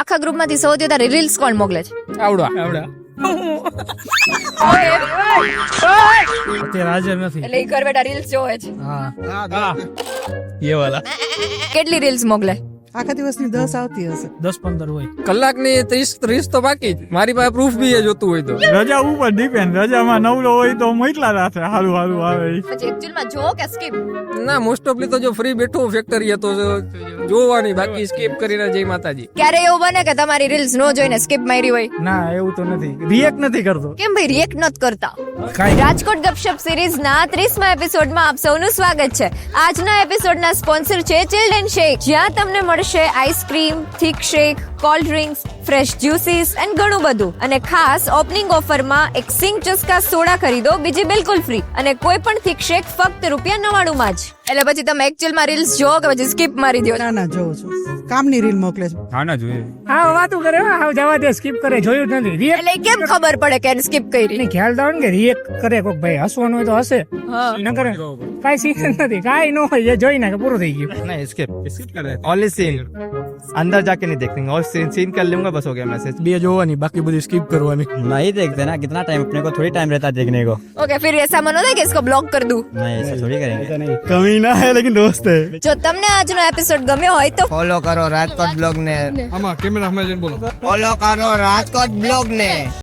આખા ગ્રુપમાંથી સૌથી વધારે રીલ્સ કોણ મોકલે છે? આવડા અત્યારે હાજર નથી. એટલે ઈ ઘર બેઠા રીલ્સ જોવે છે. હા એ વાલા કેટલી રીલ્સ મોકલે? આખા દિવસની 10 આવતી હશે. 10-15 હોય. કલાકની 30 તો બાકી જ. મારી પાસે પ્રૂફ બી એ જોતું હોય તો. રજા ઉપર ડિપેન્ડ. રજામાં નવરો હોય તો મોકલા રાખે. હારું આવે ઈ. પછી એકચ્યુઅલમાં જો કે સ્કીપ? ના મોસ્ટ ઓફલી તો જો ફ્રી બેઠું ફેક્ટરી હતો જોવાની, બાકી સ્કીપ કરીને જય માતાજી. ક્યારે એવું બને કે તમારી રીલ્સ નો જોઈને સ્કીપ મારી હોય? ના એવું તો નથી. રિએક્ટ નથી કરતો. કેમ ભાઈ રિએક્ટ નત કરતા? કાંઈ રાજકોટ ગપશપ સિરીઝના 30મા એપિસોડમાં આપ સૌનું સ્વાગત છે. આજના એપિસોડના સ્પોન્સર છે ચિલ્ડ એન્ડ શેક, જ્યાં તમને મળશે ice cream, thick shake, cold drinks, fresh juices and ઘણું બધું. અને ખાસ ઓપનિંગ ઓફરમાં એક સિંગ ચસ્કા સોડા ખરીદો, બીજી બિલકુલ ફ્રી. અને કોઈ પણ થીક શેક ફક્ત ₹99 માં જ. એટલે પછી તમે એકચ્યુઅલમાં રીલ્સ જો કે પછી સ્કીપ મારી દો? ના જોઉં છું. કામની રીલ મોકલે છે. હા વાતું કરે. હા જવા દે. સ્કીપ કરે. જોયું જ નથી. રિએક્ટ એટલે કેમ ખબર પડે કે સ્કીપ કરી? ની ખ્યાલ દાવ ને કે રિએક્ટ કરે કોક ભાઈ. હસવાનું હોય તો હસે. ન કરે કાઈ સીન નથી. કાઈ નો હોય એ જોઈ નાખે પૂરું થઈ ગયું. नहीं स्किप करे ओनली सीन अंदर जाके नहीं देखेंगे और सीन कर लूंगा बस हो गया मैसेज બે જોવાની, બાકી બધી સ્કીપ કરવાની. नहीं देखते ना कितना टाइम अपने को थोड़ी टाइम रहता है देखने को ओके फिर ऐसा मन होता है कि इसको ब्लॉक कर दूं? नहीं ऐसा थोड़ी करेंगे કમી ના હે લેકિન દોસ્ત હે. જો તમને આજનો એપિસોડ ગમ્યો હોય તો फॉलो करो राजकोट ब्लॉग ने આમાં કેમેરા હમણાં જઈને બોલો. फॉलो करो राजकोट ब्लॉग ने